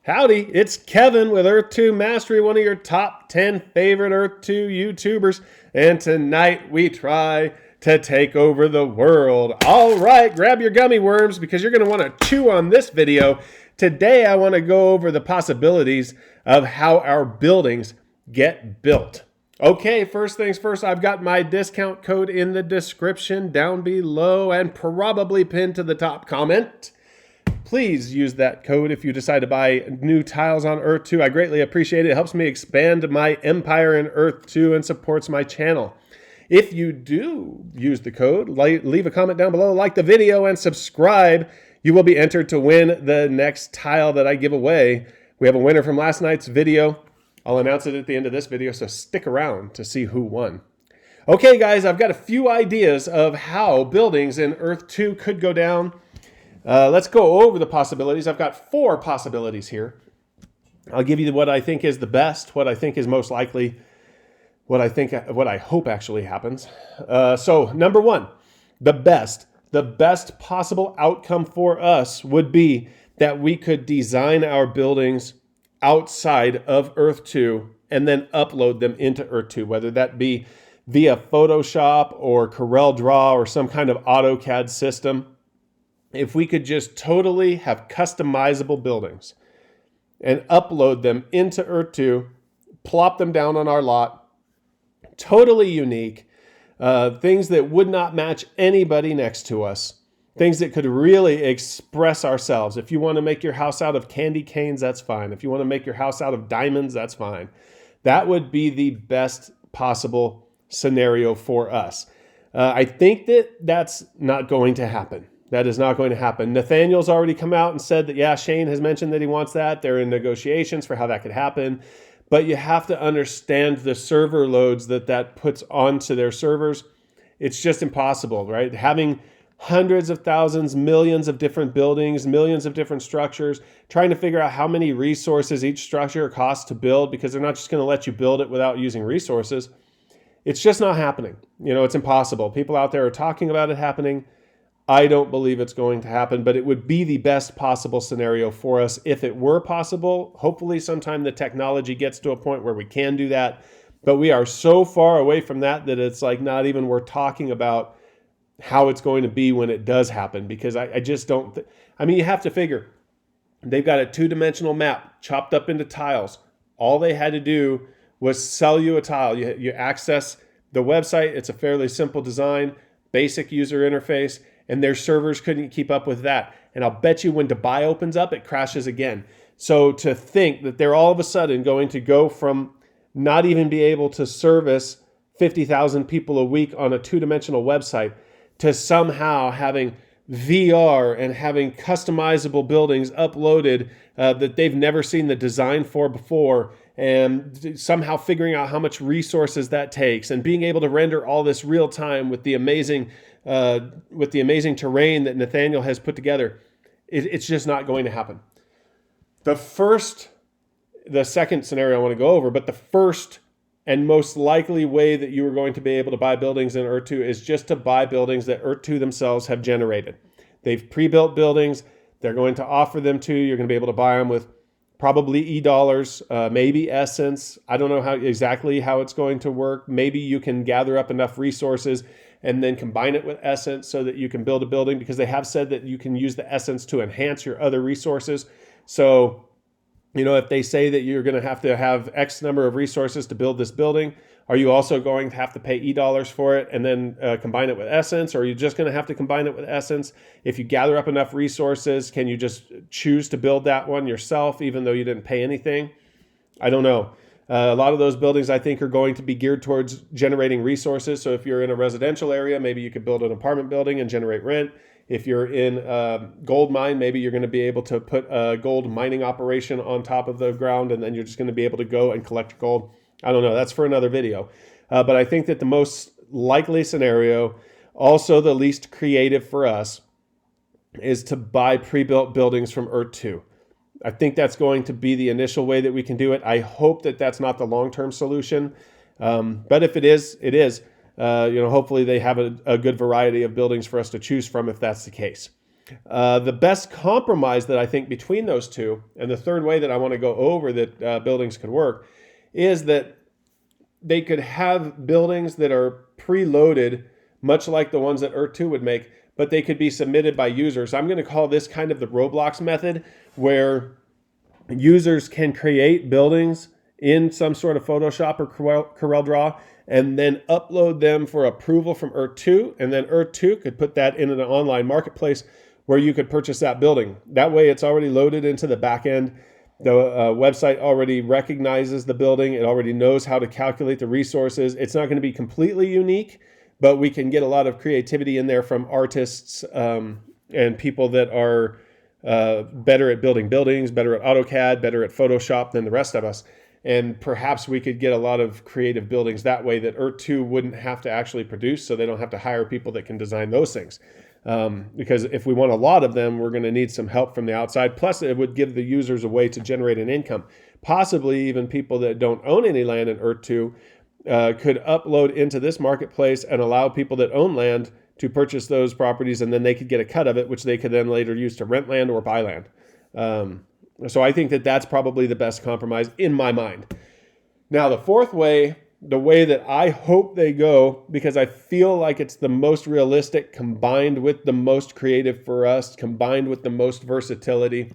Howdy, it's Kevin with Earth 2 Mastery, one of your top 10 favorite Earth 2 YouTubers. And tonight we try to take over the world. All right, grab your gummy worms because you're going to want to chew on this video. Today I want to go over the possibilities of how our buildings get built. Okay, first things first, I've got my discount code in the description down below and probably pinned to the top comment. Please use that code if you decide to buy new tiles on Earth 2. I greatly appreciate it. It helps me expand my empire in Earth 2 and supports my channel. If you do use the code, leave a comment down below, like the video, and subscribe. You will be entered to win the next tile that I give away. We have a winner from last night's video. I'll announce it at the end of this video, so stick around to see who won. Okay, guys, I've got a few ideas of how buildings in Earth 2 could go down. Let's go over the possibilities. I've got 4 possibilities here. I'll give you what I think is the best, what I think is most likely, what I hope actually happens. So number 1, the best possible outcome for us would be that we could design our buildings outside of Earth 2 and then upload them into Earth 2, whether that be via Photoshop or CorelDRAW or some kind of AutoCAD system. If we could just totally have customizable buildings and upload them into Earth 2, plop them down on our lot, totally unique, things that would not match anybody next to us, things that could really express ourselves. If you want to make your house out of candy canes, that's fine. If you want to make your house out of diamonds, that's fine. That would be the best possible scenario for us. I think that that's not going to happen. That is not going to happen. Nathaniel's already come out and said that, yeah, Shane has mentioned that he wants that. They're in negotiations for how that could happen. But you have to understand the server loads that puts onto their servers. It's just impossible, right? Having hundreds of thousands, millions of different buildings, millions of different structures, trying to figure out how many resources each structure costs to build, because they're not just going to let you build it without using resources. It's just not happening. You know, it's impossible. People out there are talking about it happening. I don't believe it's going to happen, but it would be the best possible scenario for us if it were possible. Hopefully sometime the technology gets to a point where we can do that, but we are so far away from that it's like not even worth talking about how it's going to be when it does happen, because I just don't, I mean, you have to figure they've got a 2-dimensional map chopped up into tiles. All they had to do was sell you a tile. You access the website. It's a fairly simple design, basic user interface, and their servers couldn't keep up with that. And I'll bet you when Dubai opens up, it crashes again. So to think that they're all of a sudden going to go from not even be able to service 50,000 people a week on a 2-dimensional website to somehow having VR and having customizable buildings uploaded that they've never seen the design for before, and somehow figuring out how much resources that takes, and being able to render all this real time with the amazing terrain that Nathaniel has put together, it's just not going to happen. The second scenario I want to go over, but the first and most likely way that you are going to be able to buy buildings in Earth 2 is just to buy buildings that Earth 2 themselves have generated. They've pre-built buildings. They're going to offer them to you. You're going to be able to buy them with probably e-dollars, maybe Essence. I don't know exactly how it's going to work. Maybe you can gather up enough resources and then combine it with Essence so that you can build a building, because they have said that you can use the Essence to enhance your other resources. So, you know, if they say that you're going to have X number of resources to build this building, are you also going to have to pay e-dollars for it and then combine it with Essence? Or are you just going to have to combine it with Essence? If you gather up enough resources, can you just choose to build that one yourself, even though you didn't pay anything? I don't know. A lot of those buildings, I think, are going to be geared towards generating resources. So if you're in a residential area, maybe you could build an apartment building and generate rent. If you're in a gold mine, maybe you're going to be able to put a gold mining operation on top of the ground, and then you're just going to be able to go and collect gold. I don't know. That's for another video. But I think that the most likely scenario, also the least creative for us, is to buy pre-built buildings from Earth 2. I think that's going to be the initial way that we can do it. I hope that that's not the long-term solution. But if it is, it is. Hopefully they have a good variety of buildings for us to choose from if that's the case. The best compromise that I think between those two, and the third way that I want to go over that buildings could work, is that they could have buildings that are preloaded, much like the ones that Earth 2 would make, but they could be submitted by users. I'm going to call this kind of the Roblox method, where users can create buildings in some sort of Photoshop or CorelDRAW and then upload them for approval from Earth 2, and then Earth 2 could put that in an online marketplace where you could purchase that building. That way it's already loaded into the back end. The website already recognizes the building. It already knows how to calculate the resources. It's not going to be completely unique, but we can get a lot of creativity in there from artists and people that are better at building buildings, better at AutoCAD, better at Photoshop than the rest of us. And perhaps we could get a lot of creative buildings that way that Earth 2 wouldn't have to actually produce, so they don't have to hire people that can design those things. Because if we want a lot of them, we're going to need some help from the outside. Plus, it would give the users a way to generate an income. Possibly even people that don't own any land in Earth 2 could upload into this marketplace and allow people that own land to purchase those properties, and then they could get a cut of it, which they could then later use to rent land or buy land. So I think that that's probably the best compromise in my mind. Now, the fourth way, the way that I hope they go, because I feel like it's the most realistic, combined with the most creative for us, combined with the most versatility,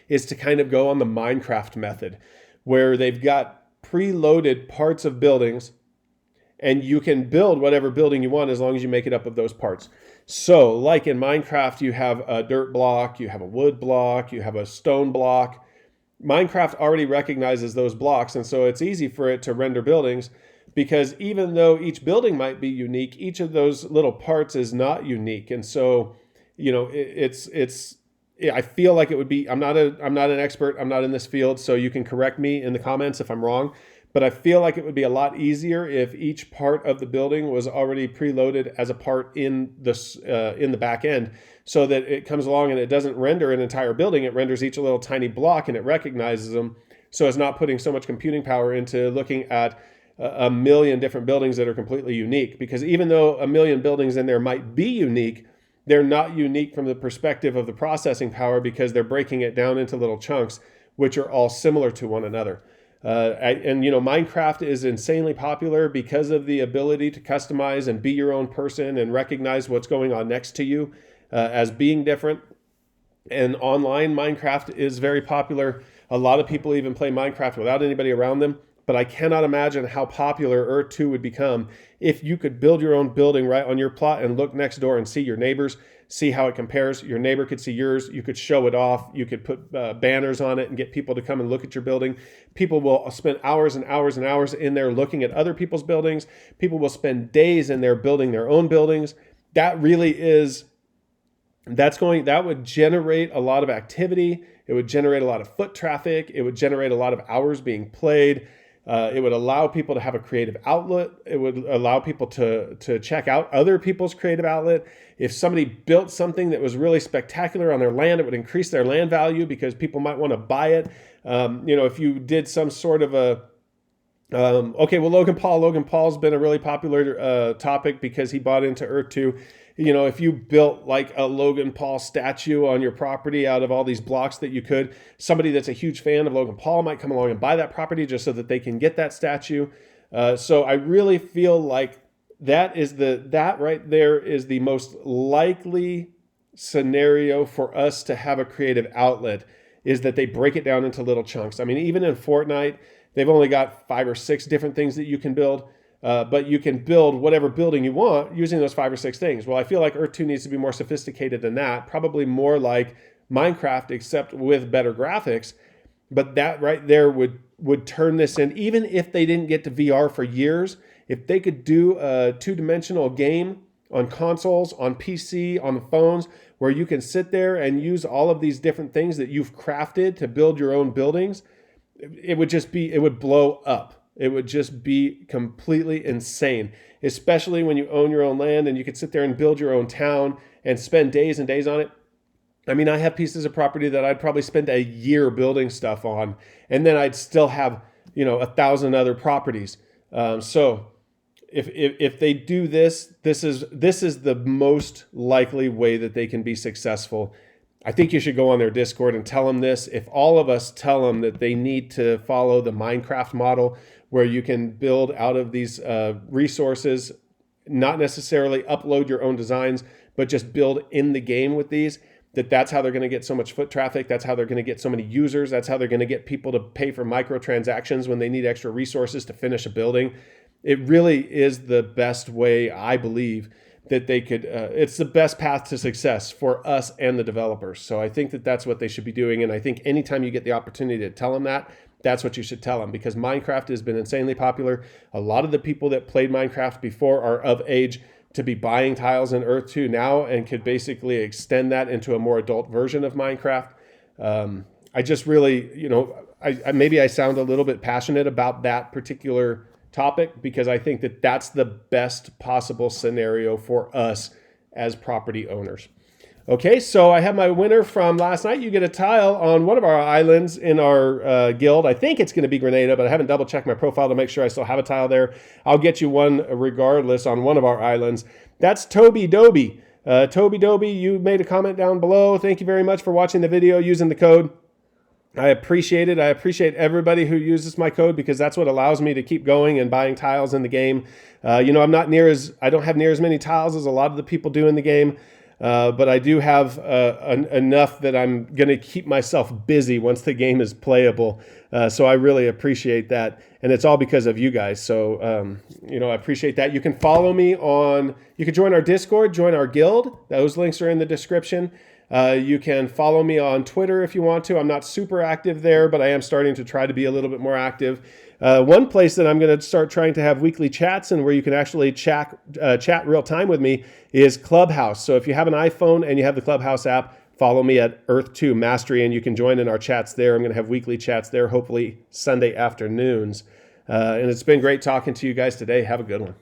is to kind of go on the Minecraft method, where they've got preloaded parts of buildings, and you can build whatever building you want as long as you make it up of those parts. So like in Minecraft, you have a dirt block, you have a wood block, you have a stone block. Minecraft already recognizes those blocks, and so it's easy for it to render buildings, because even though each building might be unique, each of those little parts is not unique. And so, I feel like it would be, I'm not an expert, I'm not in this field, so you can correct me in the comments if I'm wrong. But I feel like it would be a lot easier if each part of the building was already preloaded as a part in the back end, so that it comes along and it doesn't render an entire building. It renders each little tiny block and it recognizes them. So it's not putting so much computing power into looking at a million different buildings that are completely unique. Because even though a million buildings in there might be unique, they're not unique from the perspective of the processing power, because they're breaking it down into little chunks, which are all similar to one another. Minecraft is insanely popular because of the ability to customize and be your own person and recognize what's going on next to you as being different. And online Minecraft is very popular. A lot of people even play Minecraft without anybody around them. But I cannot imagine how popular Earth 2 would become if you could build your own building right on your plot and look next door and see your neighbors, see how it compares. Your neighbor could see yours. You could show it off. You could put banners on it and get people to come and look at your building. People will spend hours and hours and hours in there looking at other people's buildings. People will spend days in there building their own buildings. That would generate a lot of activity. It would generate a lot of foot traffic. It would generate a lot of hours being played. It would allow people to have a creative outlet. It would allow people to check out other people's creative outlet. If somebody built something that was really spectacular on their land, it would increase their land value because people might want to buy it. If you did some sort of Logan Paul's been a really popular topic because he bought into Earth 2. If you built like a Logan Paul statue on your property out of all these blocks that you could, somebody that's a huge fan of Logan Paul might come along and buy that property just so that they can get that statue. So I really feel like that right there is the most likely scenario for us to have a creative outlet, is that they break it down into little chunks. I mean, even in Fortnite, they've only got 5 or 6 different things that you can build. But you can build whatever building you want using those 5 or 6 things. Well, I feel like Earth 2 needs to be more sophisticated than that, probably more like Minecraft, except with better graphics. But that right there would turn this in, even if they didn't get to VR for years, if they could do a 2-dimensional game on consoles, on PC, on the phones, where you can sit there and use all of these different things that you've crafted to build your own buildings, it would blow up. It would just be completely insane, especially when you own your own land and you could sit there and build your own town and spend days and days on it. I mean, I have pieces of property that I'd probably spend a year building stuff on, and then I'd still have, 1,000 other properties. So if they do this, this is the most likely way that they can be successful. I think you should go on their Discord and tell them this. If all of us tell them that they need to follow the Minecraft model, where you can build out of these resources, not necessarily upload your own designs, but just build in the game with these, that's how they're going to get so much foot traffic. That's how they're going to get so many users. That's how they're going to get people to pay for microtransactions when they need extra resources to finish a building. It really is the best way, I believe, that they could, it's the best path to success for us and the developers. So I think that that's what they should be doing. And I think anytime you get the opportunity to tell them that, that's what you should tell them, because Minecraft has been insanely popular. A lot of the people that played Minecraft before are of age to be buying tiles in Earth 2 now, and could basically extend that into a more adult version of Minecraft. I just really, maybe I sound a little bit passionate about that particular topic, because I think that that's the best possible scenario for us as property owners. Okay, so I have my winner from last night. You get a tile on one of our islands in our guild. I think it's going to be Grenada, but I haven't double checked my profile to make sure I still have a tile there. I'll get you one regardless on one of our islands. That's Toby Doby. Toby Doby, you made a comment down below. Thank you very much for watching the video using the code. I appreciate it. I appreciate everybody who uses my code, because that's what allows me to keep going and buying tiles in the game. I don't have near as many tiles as a lot of the people do in the game, but I do have enough that I'm going to keep myself busy once the game is playable. So I really appreciate that, and it's all because of you guys. So I appreciate that. You can follow me you can join our Discord, join our guild. Those links are in the description. You can follow me on Twitter if you want to. I'm not super active there, but I am starting to try to be a little bit more active. One place that I'm going to start trying to have weekly chats, and where you can actually chat real time with me, is Clubhouse. So if you have an iPhone and you have the Clubhouse app, follow me at Earth 2 Mastery, and you can join in our chats there. I'm going to have weekly chats there, hopefully Sunday afternoons. And it's been great talking to you guys today. Have a good one.